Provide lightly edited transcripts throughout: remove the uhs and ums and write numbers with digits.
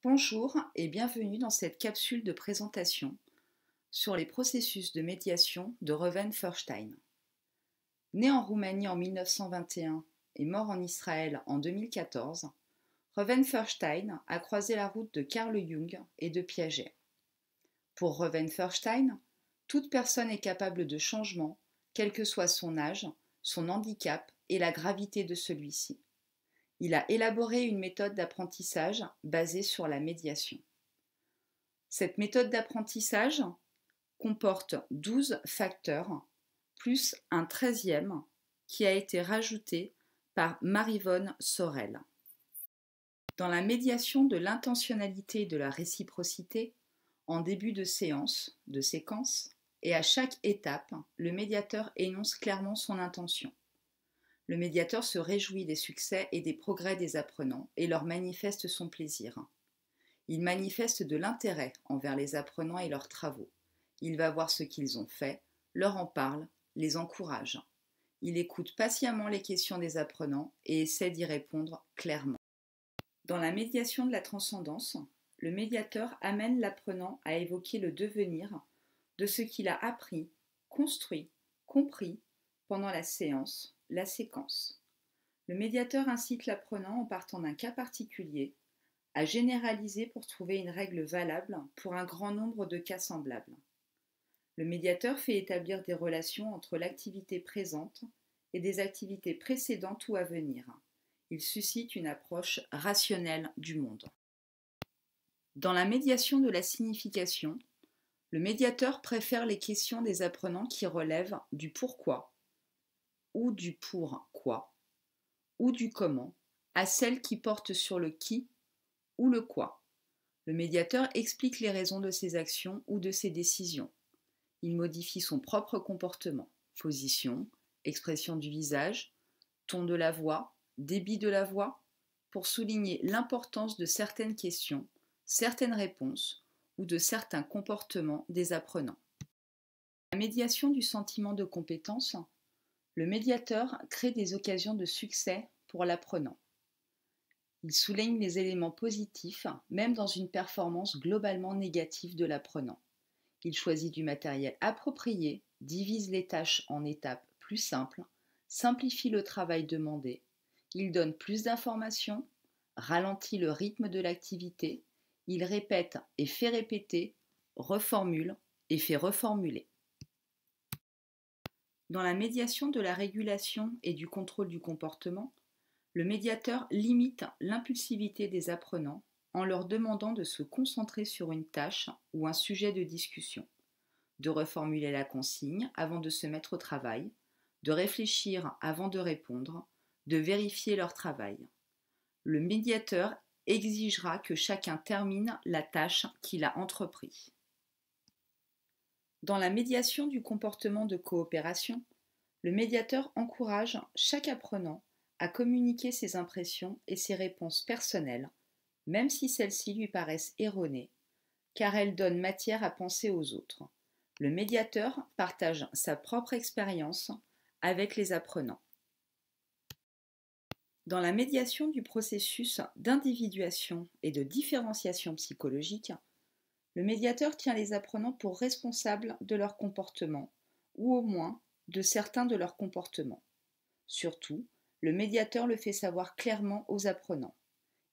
Bonjour et bienvenue dans cette capsule de présentation sur les processus de médiation de Reuven Feuerstein. Né en Roumanie en 1921 et mort en Israël en 2014, Reuven Feuerstein a croisé la route de Carl Jung et de Piaget. Pour Reuven Feuerstein, toute personne est capable de changement, quel que soit son âge, son handicap et la gravité de celui-ci. Il a élaboré une méthode d'apprentissage basée sur la médiation. Cette méthode d'apprentissage comporte 12 facteurs, plus un 13e qui a été rajouté par Marivonne Sorel. Dans la médiation de l'intentionnalité et de la réciprocité, en début de séance, de séquence, et à chaque étape, le médiateur énonce clairement son intention. Le médiateur se réjouit des succès et des progrès des apprenants et leur manifeste son plaisir. Il manifeste de l'intérêt envers les apprenants et leurs travaux. Il va voir ce qu'ils ont fait, leur en parle, les encourage. Il écoute patiemment les questions des apprenants et essaie d'y répondre clairement. Dans la médiation de la transcendance, le médiateur amène l'apprenant à évoquer le devenir de ce qu'il a appris, construit, compris pendant la séance, la séquence. Le médiateur incite l'apprenant, en partant d'un cas particulier, à généraliser pour trouver une règle valable pour un grand nombre de cas semblables. Le médiateur fait établir des relations entre l'activité présente et des activités précédentes ou à venir. Il suscite une approche rationnelle du monde. Dans la médiation de la signification, le médiateur préfère les questions des apprenants qui relèvent du pourquoi, ou du pour quoi, ou du comment, à celles qui portent sur le qui ou le quoi. Le médiateur explique les raisons de ses actions ou de ses décisions. Il modifie son propre comportement, position, expression du visage, ton de la voix, débit de la voix, pour souligner l'importance de certaines questions, certaines réponses ou de certains comportements des apprenants. La médiation du sentiment de compétence, le médiateur crée des occasions de succès pour l'apprenant. Il souligne les éléments positifs, même dans une performance globalement négative de l'apprenant. Il choisit du matériel approprié, divise les tâches en étapes plus simples, simplifie le travail demandé, il donne plus d'informations, ralentit le rythme de l'activité, il répète et fait répéter, reformule et fait reformuler. Dans la médiation de la régulation et du contrôle du comportement, le médiateur limite l'impulsivité des apprenants en leur demandant de se concentrer sur une tâche ou un sujet de discussion, de reformuler la consigne avant de se mettre au travail, de réfléchir avant de répondre, de vérifier leur travail. Le médiateur exigera que chacun termine la tâche qu'il a entreprise. Dans la médiation du comportement de coopération, le médiateur encourage chaque apprenant à communiquer ses impressions et ses réponses personnelles, même si celles-ci lui paraissent erronées, car elles donnent matière à penser aux autres. Le médiateur partage sa propre expérience avec les apprenants. Dans la médiation du processus d'individuation et de différenciation psychologique, le médiateur tient les apprenants pour responsables de leur comportement, ou au moins de certains de leurs comportements. Surtout, le médiateur le fait savoir clairement aux apprenants.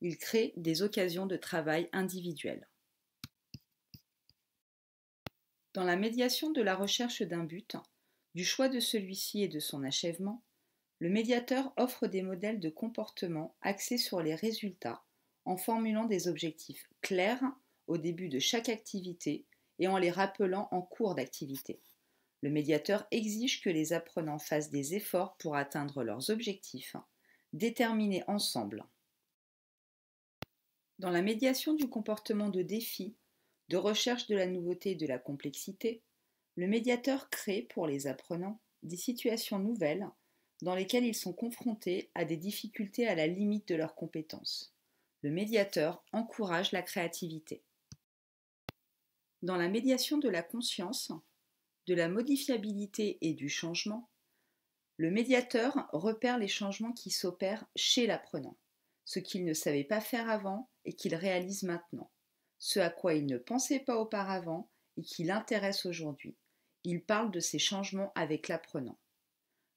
Il crée des occasions de travail individuel. Dans la médiation de la recherche d'un but, du choix de celui-ci et de son achèvement, le médiateur offre des modèles de comportement axés sur les résultats en formulant des objectifs clairs au début de chaque activité et en les rappelant en cours d'activité. Le médiateur exige que les apprenants fassent des efforts pour atteindre leurs objectifs, déterminés ensemble. Dans la médiation du comportement de défi, de recherche de la nouveauté et de la complexité, le médiateur crée pour les apprenants des situations nouvelles dans lesquelles ils sont confrontés à des difficultés à la limite de leurs compétences. Le médiateur encourage la créativité. Dans la médiation de la conscience, de la modifiabilité et du changement, le médiateur repère les changements qui s'opèrent chez l'apprenant, ce qu'il ne savait pas faire avant et qu'il réalise maintenant, ce à quoi il ne pensait pas auparavant et qui l'intéresse aujourd'hui. Il parle de ces changements avec l'apprenant.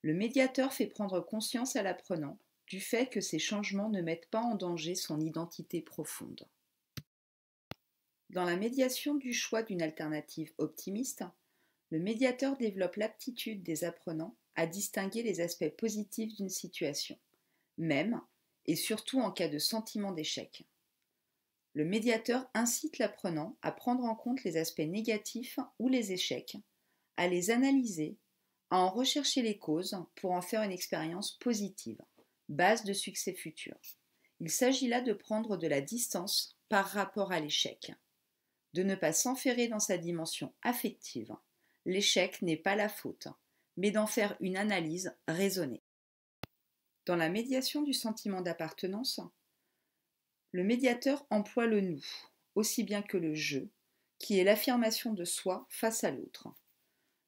Le médiateur fait prendre conscience à l'apprenant du fait que ces changements ne mettent pas en danger son identité profonde. Dans la médiation du choix d'une alternative optimiste, le médiateur développe l'aptitude des apprenants à distinguer les aspects positifs d'une situation, même et surtout en cas de sentiment d'échec. Le médiateur incite l'apprenant à prendre en compte les aspects négatifs ou les échecs, à les analyser, à en rechercher les causes pour en faire une expérience positive, base de succès futur. Il s'agit là de prendre de la distance par rapport à l'échec, de ne pas s'enferrer dans sa dimension affective. L'échec n'est pas la faute, mais d'en faire une analyse raisonnée. Dans la médiation du sentiment d'appartenance, le médiateur emploie le nous, aussi bien que le je, qui est l'affirmation de soi face à l'autre.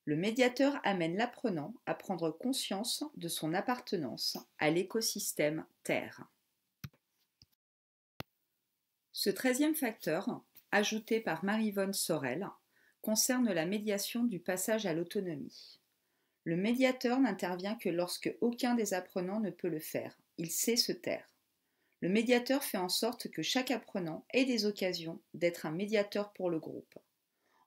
Le médiateur amène l'apprenant à prendre conscience de son appartenance à l'écosystème Terre. Ce 13e facteur, ajouté par Marie-Vonne Sorel, concerne la médiation du passage à l'autonomie. Le médiateur n'intervient que lorsque aucun des apprenants ne peut le faire. Il sait se taire. Le médiateur fait en sorte que chaque apprenant ait des occasions d'être un médiateur pour le groupe.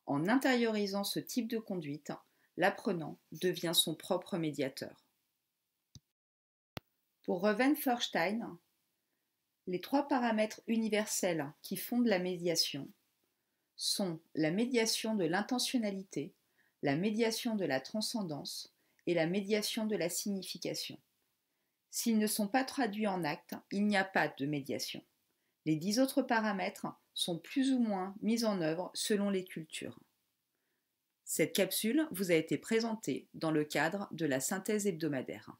En intériorisant ce type de conduite, l'apprenant devient son propre médiateur. Pour Reuven-Feuerstein, les 3 paramètres universels qui fondent la médiation sont la médiation de l'intentionnalité, la médiation de la transcendance et la médiation de la signification. S'ils ne sont pas traduits en actes, il n'y a pas de médiation. Les 10 autres paramètres sont plus ou moins mis en œuvre selon les cultures. Cette capsule vous a été présentée dans le cadre de la synthèse hebdomadaire.